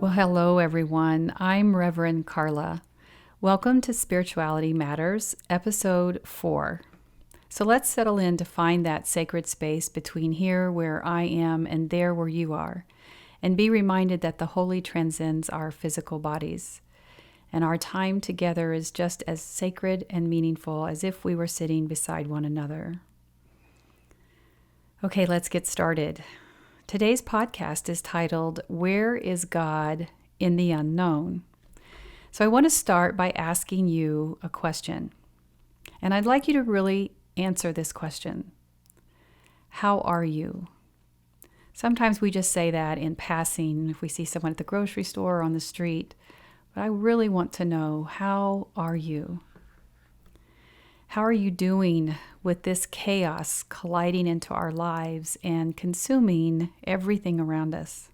Well, hello, everyone. I'm Rev Karla. Welcome to Spirituality Matters, Episode 4. So let's settle in to find that sacred space between here where I am and there where you are, and be reminded that the holy transcends our physical bodies. And our time together is just as sacred and meaningful as if we were sitting beside one another. Okay, let's get started. Today's podcast is titled, Where is God in the Unknown? So I want to start by asking you a question. And I'd like you to really answer this question. How are you? Sometimes we just say that in passing if we see someone at the grocery store or on the street. But I really want to know, how are you? How are you doing with this chaos colliding into our lives and consuming everything around us?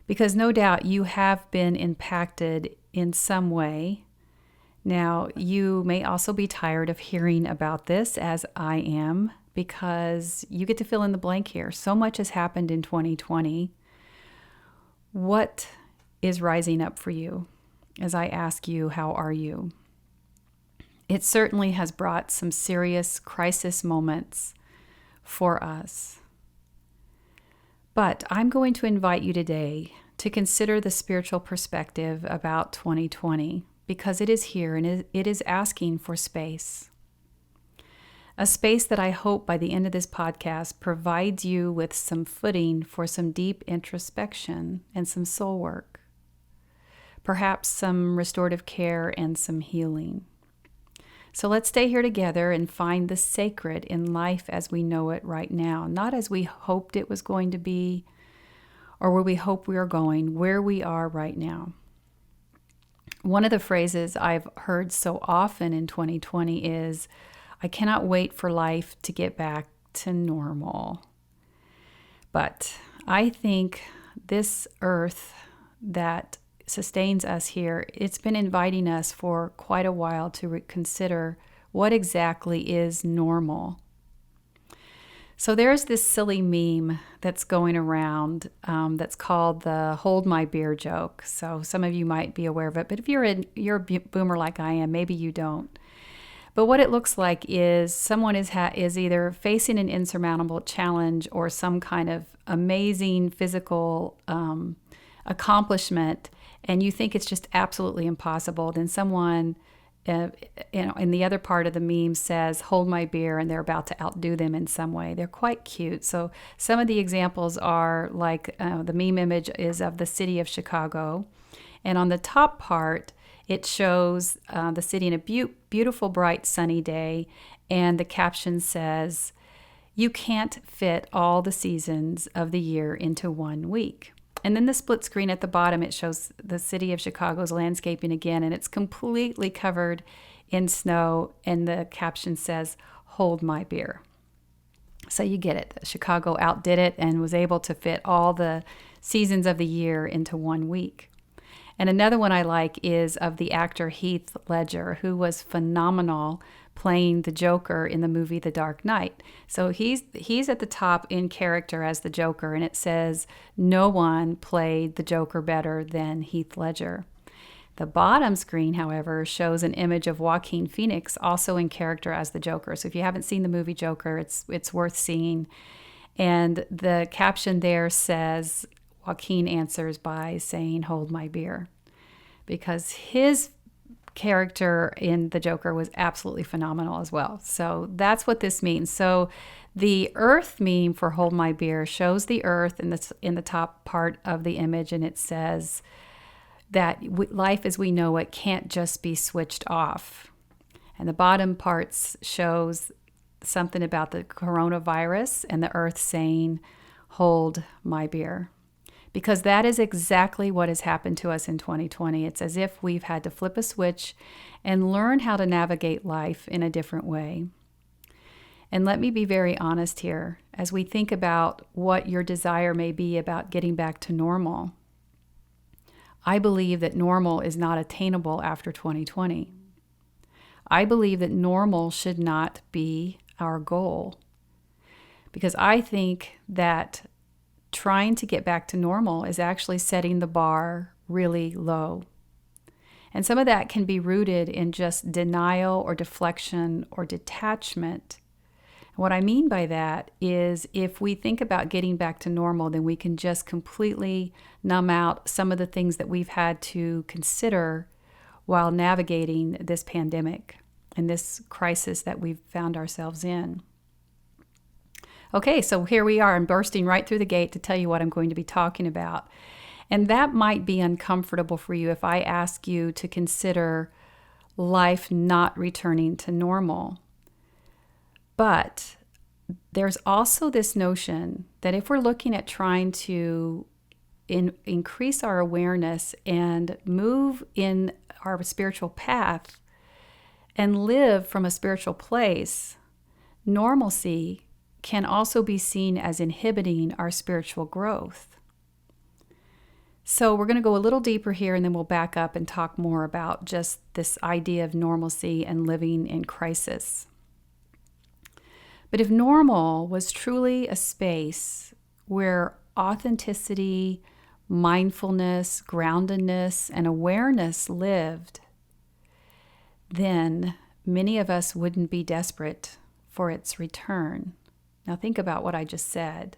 Because no doubt you have been impacted in some way. Now, you may also be tired of hearing about this, as I am, because you get to fill in the blank here. So much has happened in 2020. What is rising up for you as I ask you, how are you? It certainly has brought some serious crisis moments for us. But I'm going to invite you today to consider the spiritual perspective about 2020 because it is here and it is asking for space. A space that I hope by the end of this podcast provides you with some footing for some deep introspection and some soul work. Perhaps some restorative care and some healing. So let's stay here together and find the sacred in life as we know it right now, not as we hoped it was going to be or where we hope we are going, where we are right now. One of the phrases I've heard so often in 2020 is, I cannot wait for life to get back to normal. But I think this earth that sustains us here, it's been inviting us for quite a while to consider what exactly is normal. So there's this silly meme that's going around that's called the hold my beer joke. So some of you might be aware of it, but if you're a boomer like I am, maybe you don't. But what it looks like is someone is either facing an insurmountable challenge or some kind of amazing physical accomplishment, and you think it's just absolutely impossible. Then someone, in the other part of the meme says, hold my beer, and they're about to outdo them in some way. They're quite cute. So some of the examples are like the meme image is of the city of Chicago. And on the top part, it shows the city in a beautiful, bright, sunny day. And the caption says, you can't fit all the seasons of the year into 1 week. And then the split screen at the bottom, it shows the city of Chicago's landscaping again, and it's completely covered in snow, and the caption says, hold my beer. So you get it. Chicago outdid it and was able to fit all the seasons of the year into 1 week. And another one I like is of the actor Heath Ledger, who was phenomenal playing the Joker in the movie The Dark Knight. So he's at the top in character as the Joker, and it says no one played the Joker better than Heath Ledger. The bottom screen, however, shows an image of Joaquin Phoenix also in character as the Joker. So if you haven't seen the movie Joker, it's worth seeing. And the caption there says, Joaquin answers by saying, hold my beer, because his character in the Joker was absolutely phenomenal as well. So that's what this means. So the earth meme for hold my beer shows the earth in the top part of the image, and it says that life as we know it can't just be switched off. And the bottom parts shows something about the coronavirus and the earth saying, hold my beer. Because that is exactly what has happened to us in 2020. It's as if we've had to flip a switch and learn how to navigate life in a different way. And let me be very honest here, as we think about what your desire may be about getting back to normal. I believe that normal is not attainable after 2020. I believe that normal should not be our goal. Because I think that trying to get back to normal is actually setting the bar really low. And some of that can be rooted in just denial or deflection or detachment. What I mean by that is if we think about getting back to normal, then we can just completely numb out some of the things that we've had to consider while navigating this pandemic and this crisis that we've found ourselves in. Okay, so here we are. I'm bursting right through the gate to tell you what I'm going to be talking about. And that might be uncomfortable for you if I ask you to consider life not returning to normal. But there's also this notion that if we're looking at trying to increase our awareness and move in our spiritual path and live from a spiritual place, normalcy can also be seen as inhibiting our spiritual growth. So we're going to go a little deeper here, and then we'll back up and talk more about just this idea of normalcy and living in crisis. But if normal was truly a space where authenticity, mindfulness, groundedness, and awareness lived, then many of us wouldn't be desperate for its return. Now think about what I just said.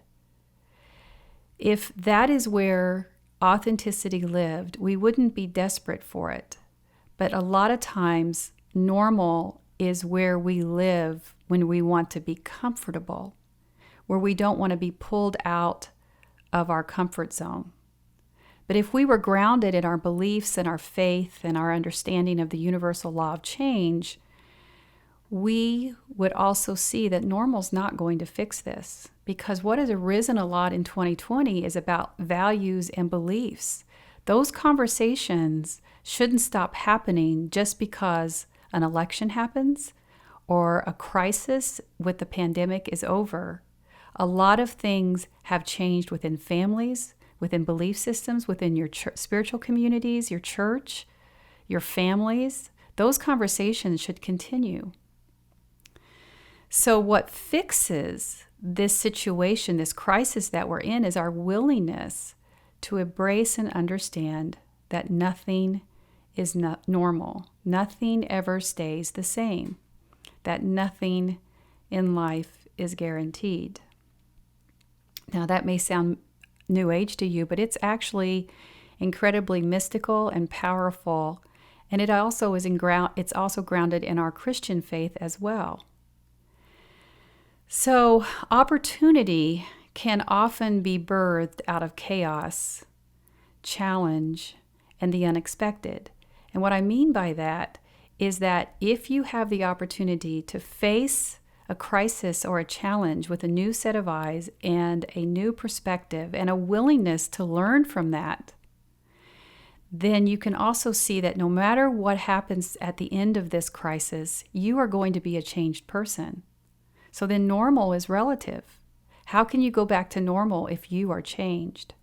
If that is where authenticity lived, we wouldn't be desperate for it. But a lot of times, normal is where we live when we want to be comfortable, where we don't want to be pulled out of our comfort zone. But if we were grounded in our beliefs and our faith and our understanding of the universal law of change, we would also see that normal's not going to fix this, because what has arisen a lot in 2020 is about values and beliefs. Those conversations shouldn't stop happening just because an election happens or a crisis with the pandemic is over. A lot of things have changed within families, within belief systems, within your spiritual communities, your church, your families. Those conversations should continue. So what fixes this situation, this crisis that we're in, is our willingness to embrace and understand that nothing is not normal. Nothing ever stays the same. That nothing in life is guaranteed. Now that may sound New Age to you, but it's actually incredibly mystical and powerful, and it also is it's also grounded in our Christian faith as well. So opportunity can often be birthed out of chaos, challenge, and the unexpected. And what I mean by that is that if you have the opportunity to face a crisis or a challenge with a new set of eyes and a new perspective and a willingness to learn from that, then you can also see that no matter what happens at the end of this crisis, you are going to be a changed person. So then normal is relative. How can you go back to normal if you are changed?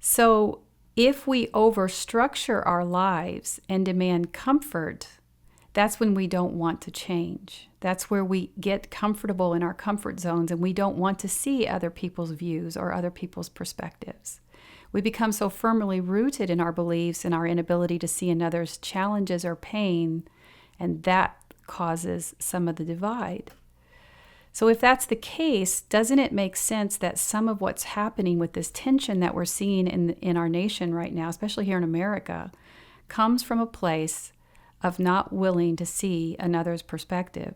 So if we overstructure our lives and demand comfort, that's when we don't want to change. That's where we get comfortable in our comfort zones and we don't want to see other people's views or other people's perspectives. We become so firmly rooted in our beliefs and our inability to see another's challenges or pain, and that causes some of the divide. So if that's the case, doesn't it make sense that some of what's happening with this tension that we're seeing in our nation right now, especially here in America, comes from a place of not willing to see another's perspective?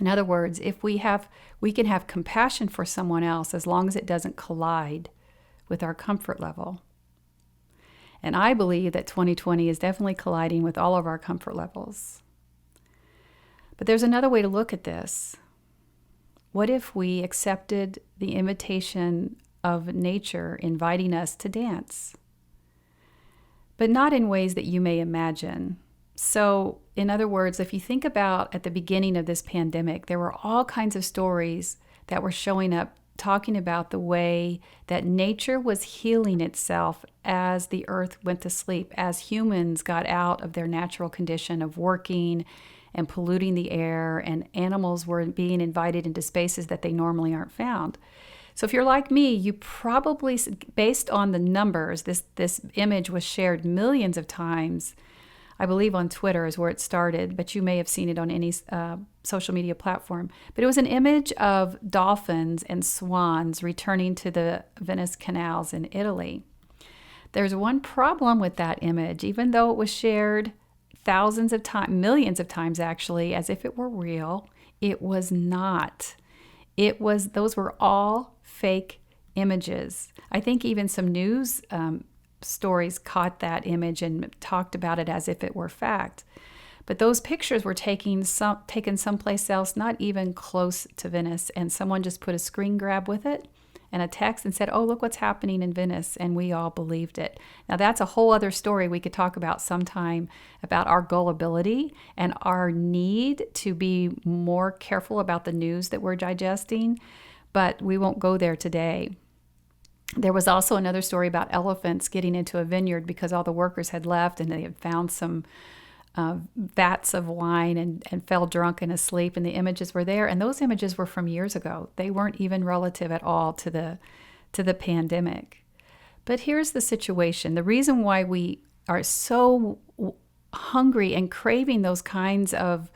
In other words, if we can have compassion for someone else as long as it doesn't collide with our comfort level. And I believe that 2020 is definitely colliding with all of our comfort levels. But there's another way to look at this. What if we accepted the invitation of nature inviting us to dance? But not in ways that you may imagine. So, in other words, if you think about at the beginning of this pandemic, there were all kinds of stories that were showing up talking about the way that nature was healing itself as the earth went to sleep, as humans got out of their natural condition of working and polluting the air, and animals were being invited into spaces that they normally aren't found. So if you're like me, you probably, based on the numbers, this image was shared millions of times. I believe on Twitter is where it started, but you may have seen it on any social media platform. But it was an image of dolphins and swans returning to the Venice canals in Italy. There's one problem with that image. Even though it was shared thousands of times, millions of times actually, as if it were real, it was not. Those were all fake images. I think even some news stories caught that image and talked about it as if it were fact. But those pictures were taken someplace else, not even close to Venice, and someone just put a screen grab with it and a text and said, "Oh, look what's happening in Venice," and we all believed it. Now that's a whole other story we could talk about sometime, about our gullibility and our need to be more careful about the news that we're digesting, but we won't go there today. There was also another story about elephants getting into a vineyard because all the workers had left and they had found some vats of wine and fell drunk and asleep, and the images were there. And those images were from years ago. They weren't even relative at all to the pandemic. But here's the situation. The reason why we are so hungry and craving those kinds of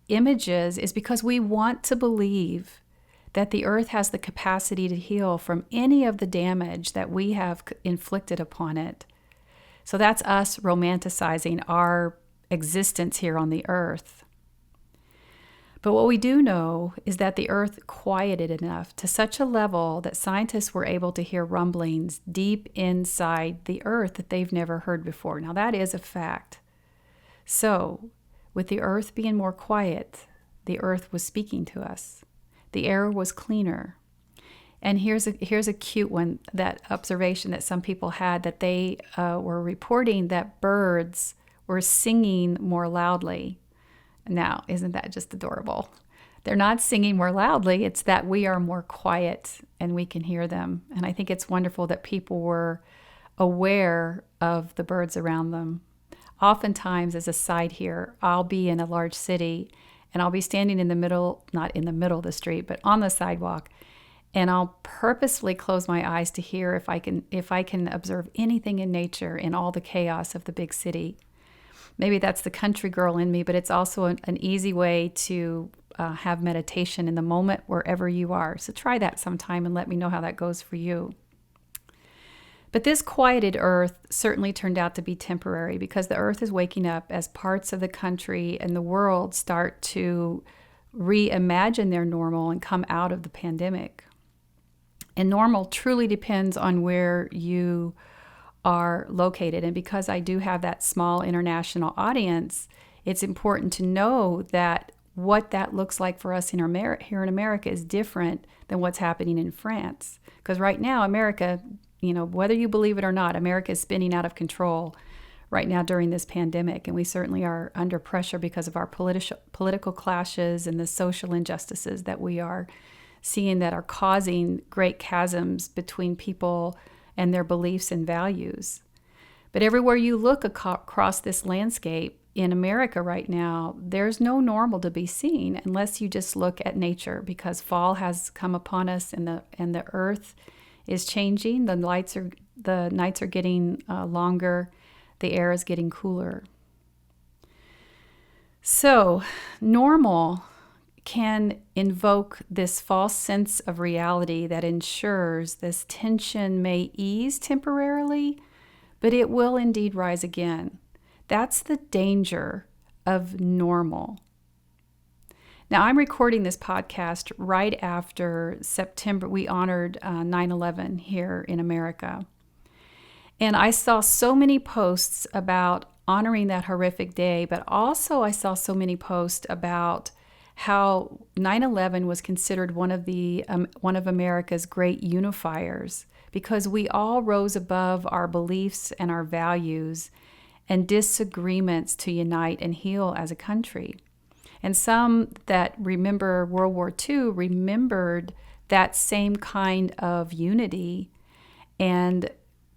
images is because we want to believe that the earth has the capacity to heal from any of the damage that we have inflicted upon it. So that's us romanticizing our existence here on the earth. But what we do know is that the earth quieted enough to such a level that scientists were able to hear rumblings deep inside the earth that they've never heard before. Now that is a fact. So, with the earth being more quiet, the earth was speaking to us. The air was cleaner. And here's a cute one, that observation that some people had, that they were reporting that birds were singing more loudly. Now, isn't that just adorable? They're not singing more loudly, it's that we are more quiet and we can hear them. And I think it's wonderful that people were aware of the birds around them. Oftentimes, as a side here, I'll be in a large city and I'll be standing in the middle, not in the middle of the street, but on the sidewalk, and I'll purposefully close my eyes to hear if I can observe anything in nature in all the chaos of the big city. Maybe that's the country girl in me, but it's also an easy way to have meditation in the moment wherever you are. So try that sometime and let me know how that goes for you. But this quieted earth certainly turned out to be temporary, because the earth is waking up as parts of the country and the world start to reimagine their normal and come out of the pandemic. And normal truly depends on where you are located. And because I do have that small international audience, it's important to know that what that looks like for us here in America is different than what's happening in France. Because right now, America, whether you believe it or not, America is spinning out of control right now during this pandemic. And we certainly are under pressure because of our political clashes and the social injustices that we are seeing that are causing great chasms between people and their beliefs and values. But everywhere you look across this landscape in America right now, there's no normal to be seen unless you just look at nature, because fall has come upon us and the earth is changing. The nights are getting longer. The air is getting cooler. So normal can invoke this false sense of reality that ensures this tension may ease temporarily, but it will indeed rise again. That's the danger of normal. Now, I'm recording this podcast right after September. We honored 9/11 here in America. And I saw so many posts about honoring that horrific day, but also I saw so many posts about how 9/11 was considered one of America's great unifiers, because we all rose above our beliefs and our values and disagreements to unite and heal as a country. And some that remember World War II remembered that same kind of unity and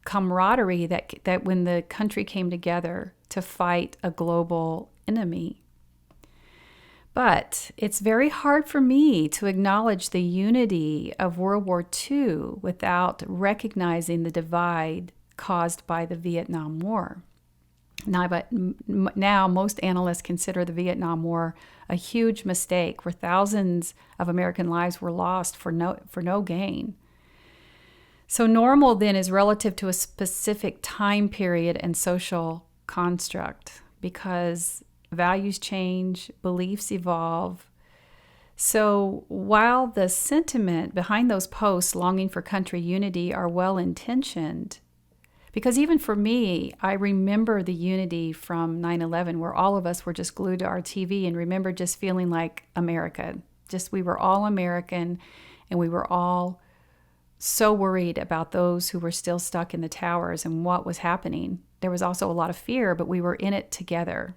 camaraderie that when the country came together to fight a global enemy. But it's very hard for me to acknowledge the unity of World War II without recognizing the divide caused by the Vietnam War. Now most analysts consider the Vietnam War a huge mistake where thousands of American lives were lost for no gain. So normal then is relative to a specific time period and social construct because values change, beliefs evolve. So while the sentiment behind those posts longing for country unity are well-intentioned, because even for me, I remember the unity from 9/11 where all of us were just glued to our TV and remember just feeling like America. Just we were all American and we were all so worried about those who were still stuck in the towers and what was happening. There was also a lot of fear, but we were in it together.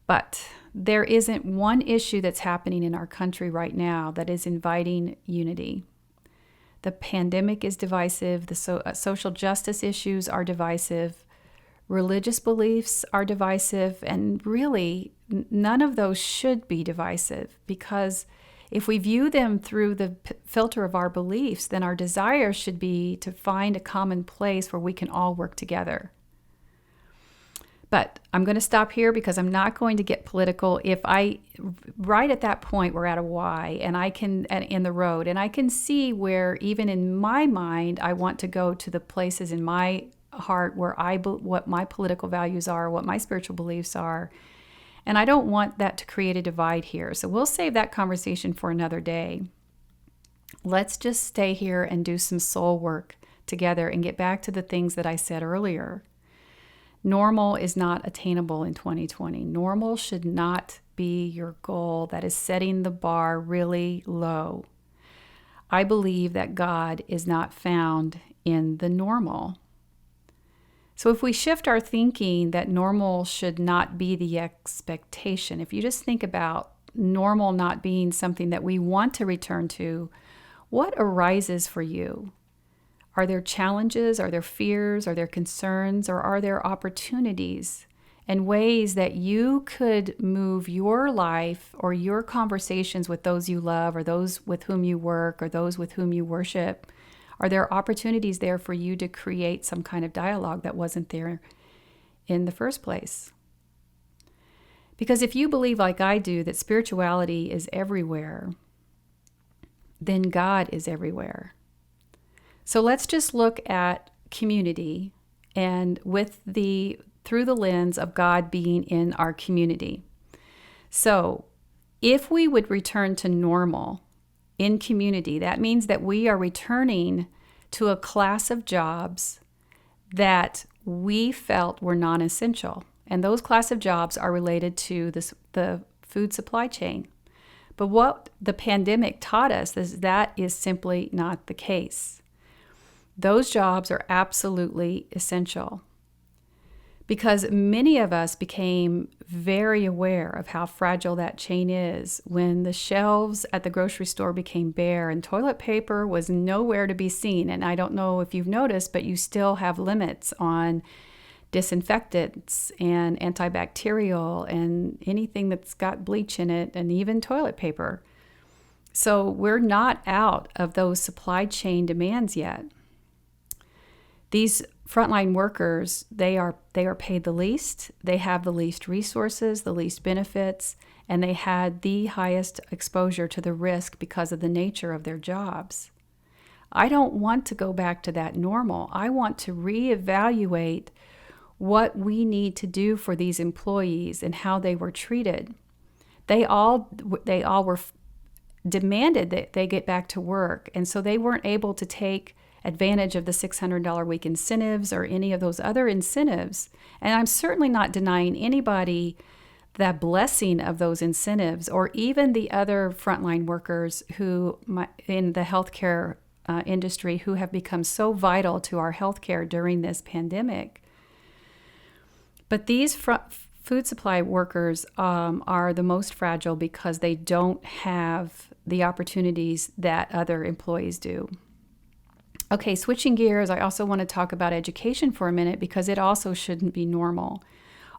But there isn't one issue that's happening in our country right now that is inviting unity. The pandemic is divisive. The social justice issues are divisive. Religious beliefs are divisive. And really, none of those should be divisive because if we view them through the filter of our beliefs, then our desire should be to find a common place where we can all work together. But I'm going to stop here because I'm not going to get political. Right at that point, we're at a Y and I can, in the road, and I can see where even in my mind, I want to go to the places in my heart where what my political values are, what my spiritual beliefs are. And I don't want that to create a divide here. So we'll save that conversation for another day. Let's just stay here and do some soul work together and get back to the things that I said earlier. Normal is not attainable in 2020. Normal should not be your goal. That is setting the bar really low. I believe that God is not found in the normal. So if we shift our thinking that normal should not be the expectation, if you just think about normal not being something that we want to return to, what arises for you? Are there challenges? Are there fears? Are there concerns? Or are there opportunities and ways that you could move your life or your conversations with those you love or those with whom you work or those with whom you worship? Are there opportunities there for you to create some kind of dialogue that wasn't there in the first place? Because if you believe like I do that spirituality is everywhere, then God is everywhere. So let's just look at community and through the lens of God being in our community. So if we would return to normal in community, that means that we are returning to a class of jobs that we felt were non-essential. And those class of jobs are related to the food supply chain. But what the pandemic taught us is that is simply not the case. Those jobs are absolutely essential because many of us became very aware of how fragile that chain is when the shelves at the grocery store became bare and toilet paper was nowhere to be seen. And I don't know if you've noticed, but you still have limits on disinfectants and antibacterial and anything that's got bleach in it and even toilet paper. So we're not out of those supply chain demands yet. These frontline workers, they are paid the least, they have the least resources, the least benefits, and they had the highest exposure to the risk because of the nature of their jobs. I don't want to go back to that normal. I want to reevaluate what we need to do for these employees and how they were treated. They all were demanded that they get back to work, and so they weren't able to take advantage of the $600 week incentives or any of those other incentives. And I'm certainly not denying anybody the blessing of those incentives or even the other frontline workers who in the healthcare industry who have become so vital to our healthcare during this pandemic. But these food supply workers are the most fragile because they don't have the opportunities that other employees do. Okay, switching gears, I also want to talk about education for a minute because it also shouldn't be normal.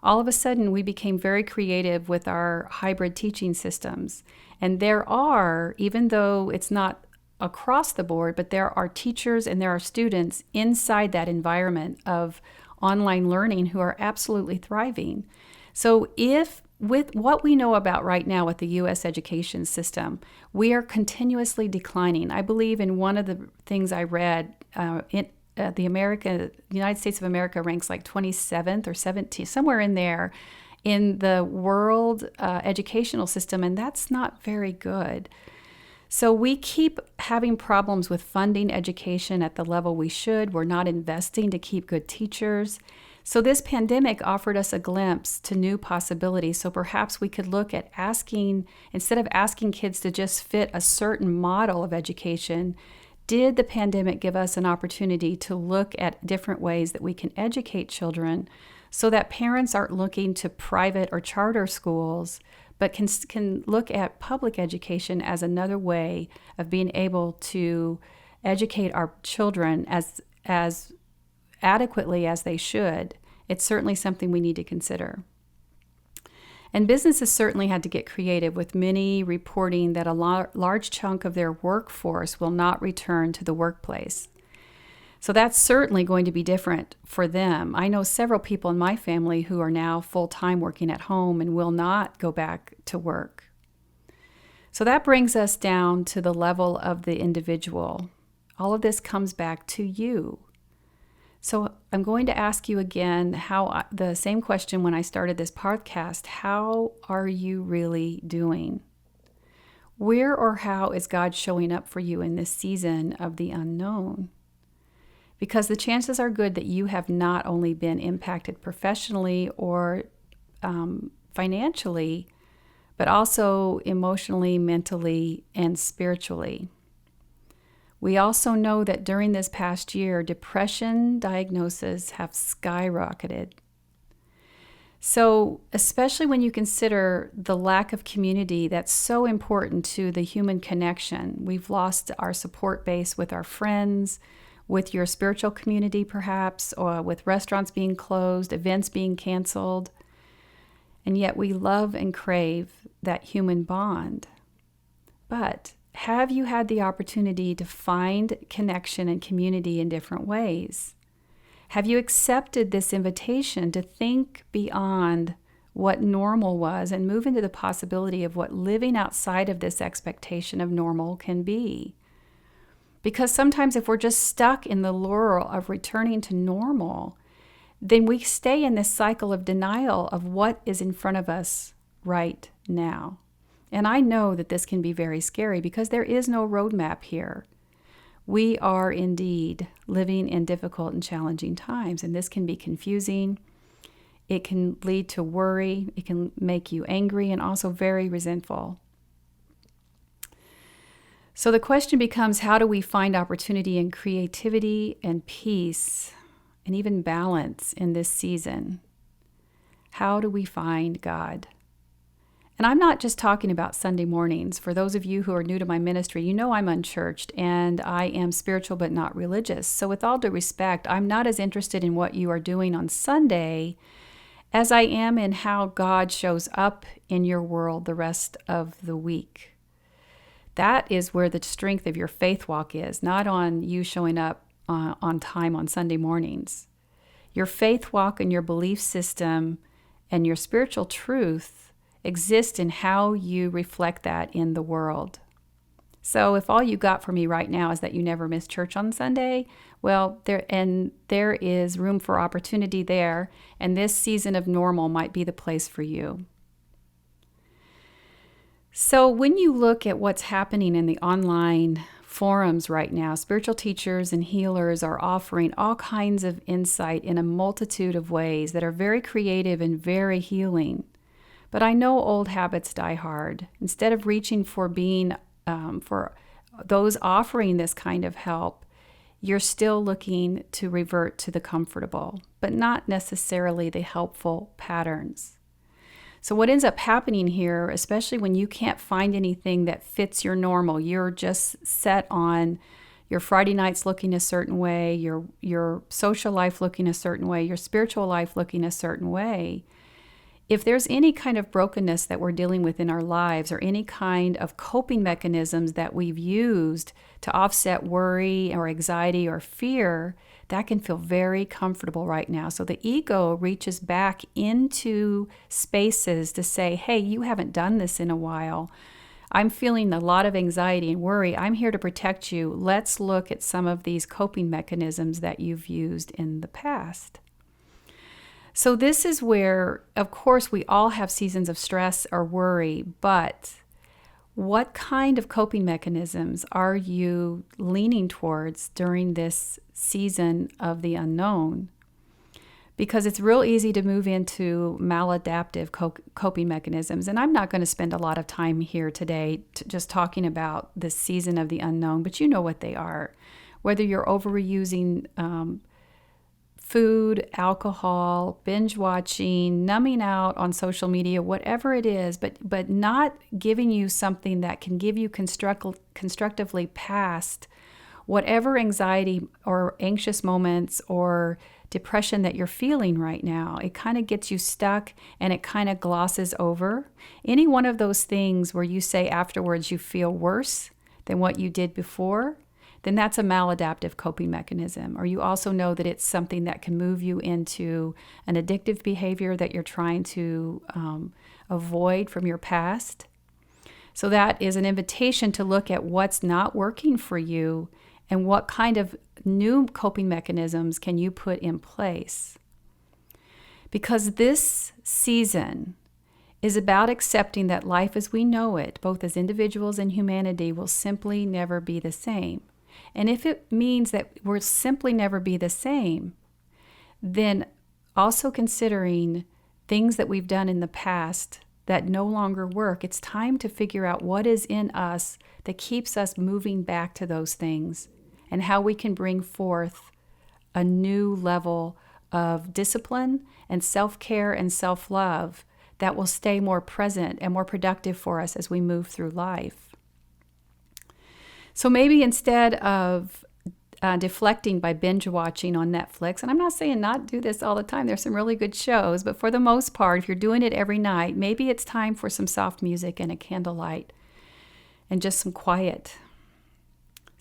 all of a sudden we became very creative with our hybrid teaching systems. And there are, even though it's not across the board, but there are teachers and there are students inside that environment of online learning who are absolutely thriving. So if with what we know about right now with the U.S. education system, we are continuously declining. I believe in one of the things I read, the United States of America ranks like 27th or 17th, somewhere in there, in the world educational system, and that's not very good. So we keep having problems with funding education at the level we should. We're not investing to keep good teachers. So this pandemic offered us a glimpse to new possibilities. So perhaps we could look at asking, instead of asking kids to just fit a certain model of education, did the pandemic give us an opportunity to look at different ways that we can educate children so that parents aren't looking to private or charter schools, but can look at public education as another way of being able to educate our children as adequately as they should? It's certainly something we need to consider. And businesses certainly had to get creative, with many reporting that a large chunk of their workforce will not return to the workplace. So that's certainly going to be different for them. I know several people in my family who are now full-time working at home and will not go back to work. So that brings us down to the level of the individual. All of this comes back to you. So I'm going to ask you again the same question when I started this podcast. How are you really doing? Where or how is God showing up for you in this season of the unknown? Because the chances are good that you have not only been impacted professionally or financially, but also emotionally, mentally, and spiritually. We also know that during this past year, depression diagnoses have skyrocketed. So, especially when you consider the lack of community that's so important to the human connection, we've lost our support base with our friends, with your spiritual community perhaps, or with restaurants being closed, events being canceled. And yet we love and crave that human bond. But have you had the opportunity to find connection and community in different ways? Have you accepted this invitation to think beyond what normal was and move into the possibility of what living outside of this expectation of normal can be? Because sometimes if we're just stuck in the lure of returning to normal, then we stay in this cycle of denial of what is in front of us right now. And I know that this can be very scary because there is no roadmap here. We are indeed living in difficult and challenging times, and this can be confusing. It can lead to worry. It can make you angry and also very resentful. So the question becomes, how do we find opportunity and creativity and peace and even balance in this season? How do we find God? And I'm not just talking about Sunday mornings. For those of you who are new to my ministry, you know I'm unchurched and I am spiritual but not religious. So with all due respect, I'm not as interested in what you are doing on Sunday as I am in how God shows up in your world the rest of the week. That is where the strength of your faith walk is, not on you showing up on time on Sunday mornings. Your faith walk and your belief system and your spiritual truth exist in how you reflect that in the world. So if all you got for me right now is that you never miss church on Sunday, well, there is room for opportunity there, and this season of normal might be the place for you. So when you look at what's happening in the online forums right now, spiritual teachers and healers are offering all kinds of insight in a multitude of ways that are very creative and very healing. But I know old habits die hard. Instead of reaching for those offering this kind of help, you're still looking to revert to the comfortable, but not necessarily the helpful patterns. So what ends up happening here, especially when you can't find anything that fits your normal, you're just set on your Friday nights looking a certain way, your social life looking a certain way, your spiritual life looking a certain way, if there's any kind of brokenness that we're dealing with in our lives or any kind of coping mechanisms that we've used to offset worry or anxiety or fear, that can feel very comfortable right now. So the ego reaches back into spaces to say, hey, you haven't done this in a while. I'm feeling a lot of anxiety and worry. I'm here to protect you. Let's look at some of these coping mechanisms that you've used in the past. So this is where, of course, we all have seasons of stress or worry, but what kind of coping mechanisms are you leaning towards during this season of the unknown? Because it's real easy to move into maladaptive coping mechanisms. And I'm not going to spend a lot of time here today just talking about this season of the unknown, but you know what they are. Whether you're overusing food, alcohol, binge watching, numbing out on social media, whatever it is, but not giving you something that can give you constructively past whatever anxiety or anxious moments or depression that you're feeling right now. It kind of gets you stuck and it kind of glosses over. Any one of those things where you say afterwards you feel worse than what you did before, then that's a maladaptive coping mechanism. Or you also know that it's something that can move you into an addictive behavior that you're trying to avoid from your past. So that is an invitation to look at what's not working for you and what kind of new coping mechanisms can you put in place. Because this season is about accepting that life as we know it, both as individuals and humanity, will simply never be the same. And if it means that we'll simply never be the same, then also considering things that we've done in the past that no longer work, it's time to figure out what is in us that keeps us moving back to those things and how we can bring forth a new level of discipline and self-care and self-love that will stay more present and more productive for us as we move through life. So maybe instead of deflecting by binge watching on Netflix, and I'm not saying not do this all the time, there's some really good shows, but for the most part, if you're doing it every night, maybe it's time for some soft music and a candlelight and just some quiet.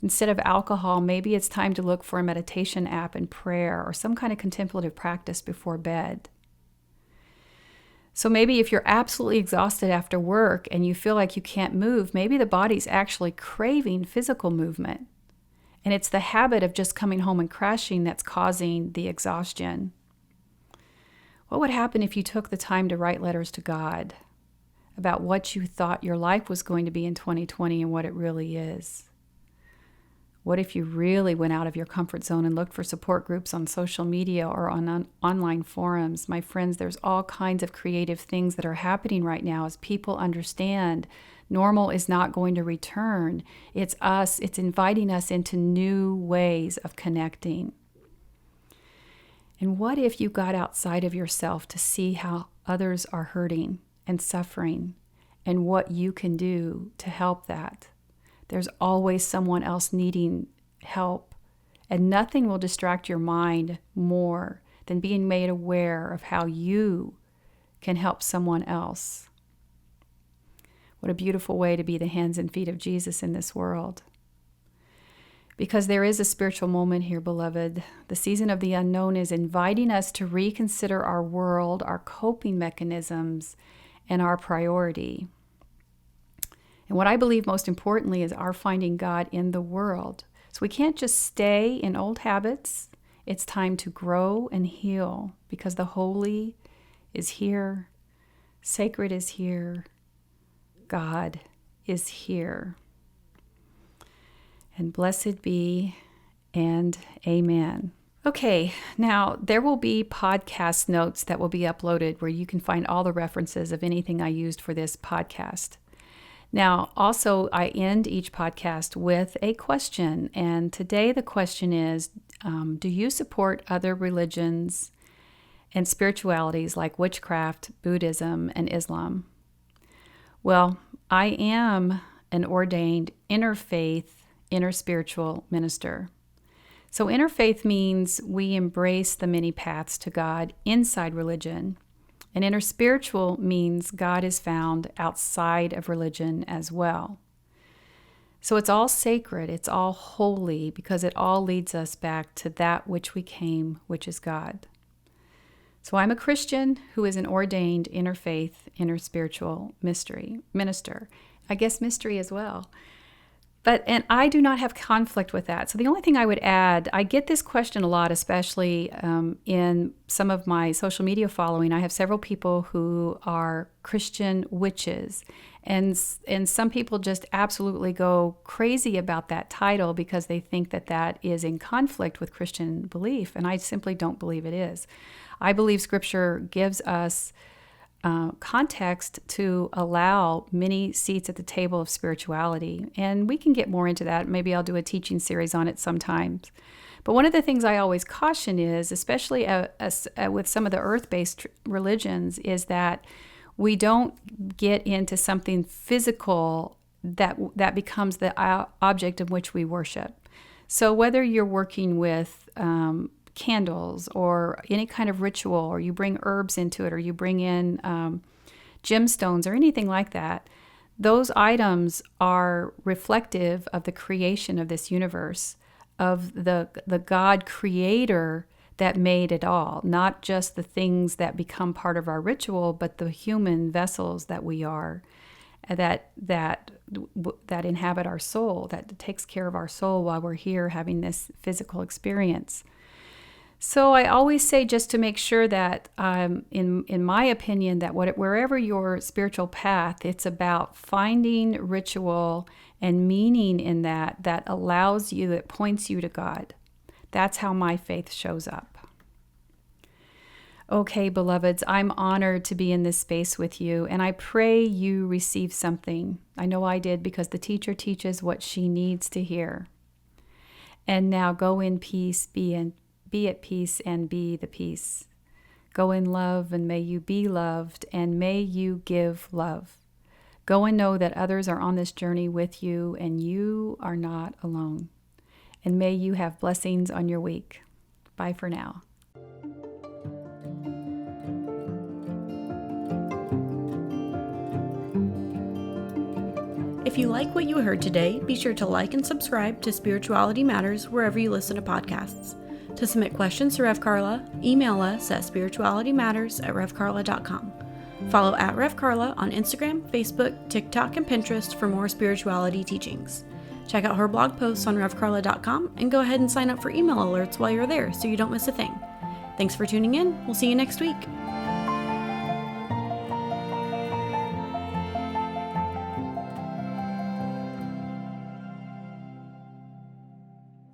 Instead of alcohol, maybe it's time to look for a meditation app and prayer or some kind of contemplative practice before bed. So maybe if you're absolutely exhausted after work and you feel like you can't move, maybe the body's actually craving physical movement. And it's the habit of just coming home and crashing that's causing the exhaustion. What would happen if you took the time to write letters to God about what you thought your life was going to be in 2020 and what it really is? What if you really went out of your comfort zone and looked for support groups on social media or on online forums? My friends, there's all kinds of creative things that are happening right now as people understand normal is not going to return. It's inviting us into new ways of connecting. And what if you got outside of yourself to see how others are hurting and suffering and what you can do to help that? There's always someone else needing help, and nothing will distract your mind more than being made aware of how you can help someone else. What a beautiful way to be the hands and feet of Jesus in this world. Because there is a spiritual moment here, beloved. The season of the unknown is inviting us to reconsider our world, our coping mechanisms, and our priority. And what I believe most importantly is our finding God in the world. So we can't just stay in old habits. It's time to grow and heal because the holy is here, sacred is here, God is here. And blessed be and amen. Okay, now there will be podcast notes that will be uploaded where you can find all the references of anything I used for this podcast. Now, also, I end each podcast with a question, and today the question is, do you support other religions and spiritualities like witchcraft, Buddhism, and Islam? Well, I am an ordained interfaith, interspiritual minister. So interfaith means we embrace the many paths to God inside religion, And inner spiritual means God is found outside of religion as well. So it's all sacred, it's all holy, because it all leads us back to that which we came, which is God. So I'm a Christian who is an ordained interfaith, inner spiritual minister. I guess mystery as well. And I do not have conflict with that. So the only thing I would add, I get this question a lot, especially in some of my social media following. I have several people who are Christian witches. And some people just absolutely go crazy about that title because they think that that is in conflict with Christian belief. And I simply don't believe it is. I believe Scripture gives us context to allow many seats at the table of spirituality. And we can get more into that. Maybe I'll do a teaching series on it sometimes. But one of the things I always caution is, especially with some of the earth-based religions, is that we don't get into something physical that becomes the object of which we worship. So whether you're working with candles or any kind of ritual, or you bring herbs into it, or you bring in gemstones or anything like that, those items are reflective of the creation of this universe, of the God creator that made it all, not just the things that become part of our ritual, but the human vessels that we are, that inhabit our soul, that takes care of our soul while we're here having this physical experience. So I always say, just to make sure that, in my opinion, that wherever your spiritual path, it's about finding ritual and meaning in that allows you, that points you to God. That's how my faith shows up. Okay, beloveds, I'm honored to be in this space with you, and I pray you receive something. I know I did, because the teacher teaches what she needs to hear. And now go in peace, be at peace, and be the peace. Go in love, and may you be loved, and may you give love. Go and know that others are on this journey with you, and you are not alone. And may you have blessings on your week. Bye for now. If you like what you heard today, be sure to like and subscribe to Spirituality Matters wherever you listen to podcasts. To submit questions to Rev Karla, email us at spiritualitymatters@revkarla.com. Follow @Rev Karla on Instagram, Facebook, TikTok, and Pinterest for more spirituality teachings. Check out her blog posts on revkarla.com and go ahead and sign up for email alerts while you're there so you don't miss a thing. Thanks for tuning in. We'll see you next week.